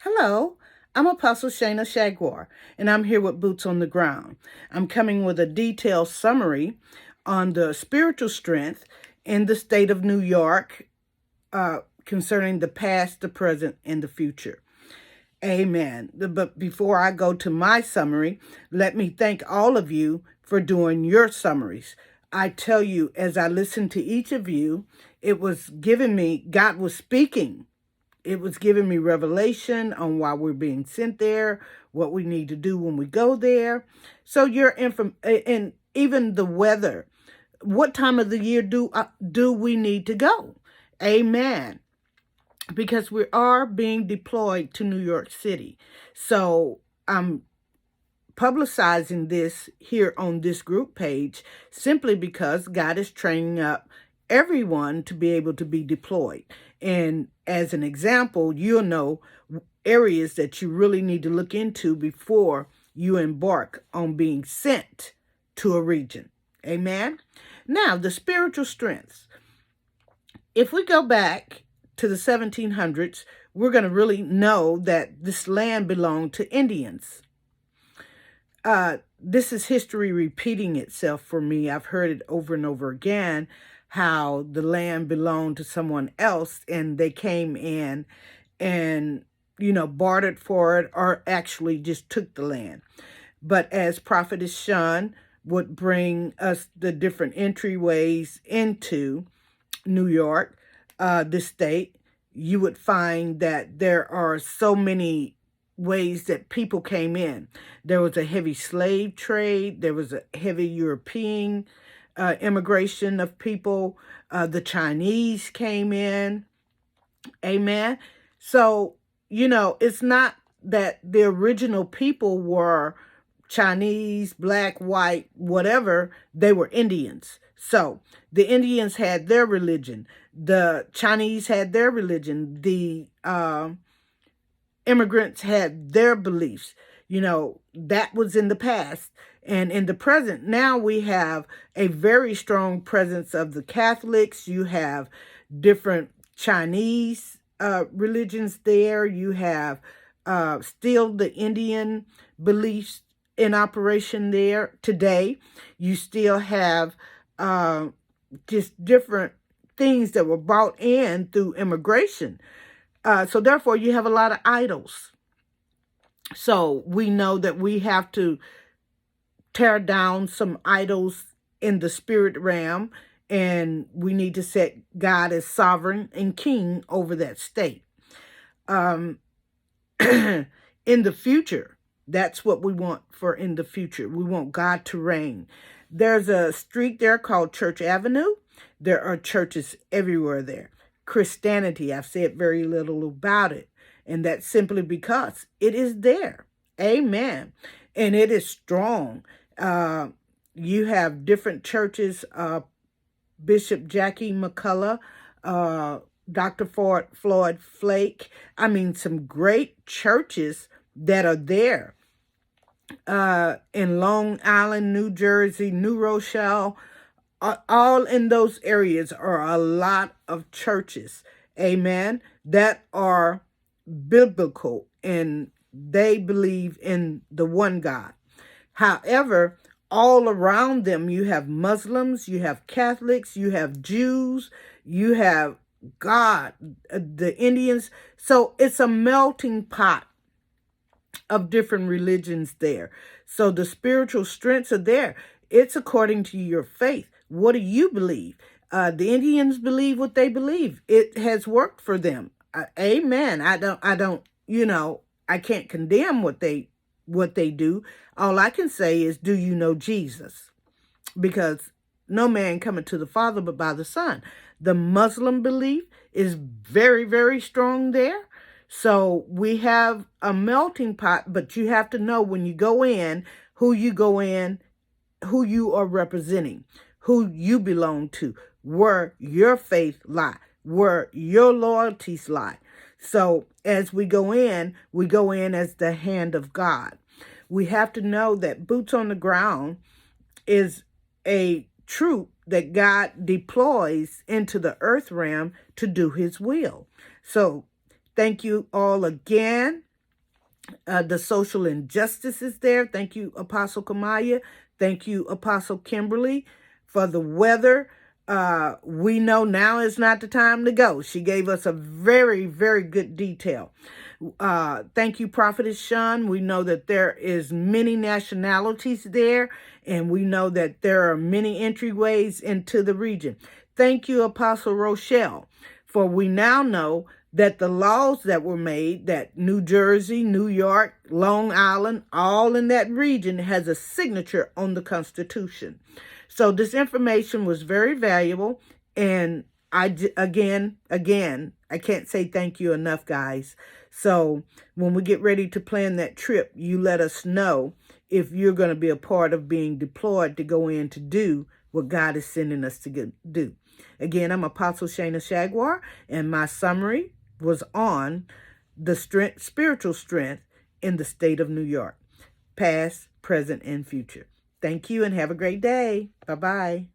Hello, I'm Apostle Shayna Shagwar, and I'm here with Boots on the Ground. I'm coming with a detailed summary on the spiritual strength in the state of New York concerning the past, the present, and the future. Amen. But before I go to my summary, let me thank all of you for doing your summaries. I tell you, as I listened to each of you, it was giving me, God was speaking. It was giving me revelation on why we're being sent there, what we need to do when we go there. So and even the weather. What time of the year do we need to go? Amen. Because we are being deployed to New York City. So I'm publicizing this here on this group page simply because God is training up everyone to be able to be deployed. And as an example, you'll know areas that you really need to look into before you embark on being sent to a region. Amen. Now, the spiritual strengths. If we go back to the 1700s, we're going to really know that this land belonged to Indians. This is history repeating itself for me. I've heard it over and over again, how the land belonged to someone else and they came in and, bartered for it or actually just took the land. But as Prophetess Shun would bring us the different entryways into New York, this state, you would find that there are so many ways that people came in. There was a heavy slave trade. There was a heavy European immigration of people. The Chinese came in. Amen. So, it's not that the original people were Chinese, black, white, whatever. They were Indians. So the Indians had their religion. The Chinese had their religion. The immigrants had their beliefs. That was in the past. And in the present, now we have a very strong presence of the Catholics. You have different Chinese religions there. You have still the Indian beliefs in operation there today. You still have just different things that were brought in through immigration. So therefore, you have a lot of idols. So we know that we have to tear down some idols in the spirit realm, and we need to set God as sovereign and king over that state. In the future, that's what we want for in the future. We want God to reign. There's a street there called Church Avenue. There are churches everywhere there. Christianity, I've said very little about it. And that's simply because it is there. Amen. And it is strong. You have different churches, Bishop Jackie McCullough, Dr. Floyd Flake. I mean, some great churches that are there. In Long Island, New Jersey, New Rochelle, all in those areas are a lot of churches, amen, that are biblical and they believe in the one God. However, all around them, you have Muslims, you have Catholics, you have Jews, you have the Indians. So it's a melting pot of different religions there. So the spiritual strengths are there. It's according to your faith. What do you believe? The Indians believe what they believe. It has worked for them. Amen. I can't condemn what they do. All I can say is, do you know Jesus? Because no man cometh to the Father but by the Son. The Muslim belief is very, very strong there. So we have a melting pot, but you have to know when you go in, who you are representing, who you belong to, where your faith lie, where your loyalties lie. So as we go in as the hand of God. We have to know that boots on the ground is a troop that God deploys into the earth realm to do his will. So thank you all again. the social injustices there. Thank you, Apostle Kamaya. Thank you, Apostle Kimberly, for the weather. We know now is not the time to go. She gave us a very, very good detail. Thank you, Prophetess Sean. We know that there is many nationalities there, and we know that there are many entryways into the region. Thank you, Apostle Rochelle, for we now know that the laws that were made, that New Jersey, New York, Long Island, all in that region has a signature on the Constitution. So this information was very valuable, and again, I can't say thank you enough, guys. So when we get ready to plan that trip, you let us know if you're going to be a part of being deployed to go in to do what God is sending us to do. Again, I'm Apostle Shana Shaguar, and my summary was on the spiritual strength in the state of New York, past, present, and future. Thank you, and have a great day. Bye-bye.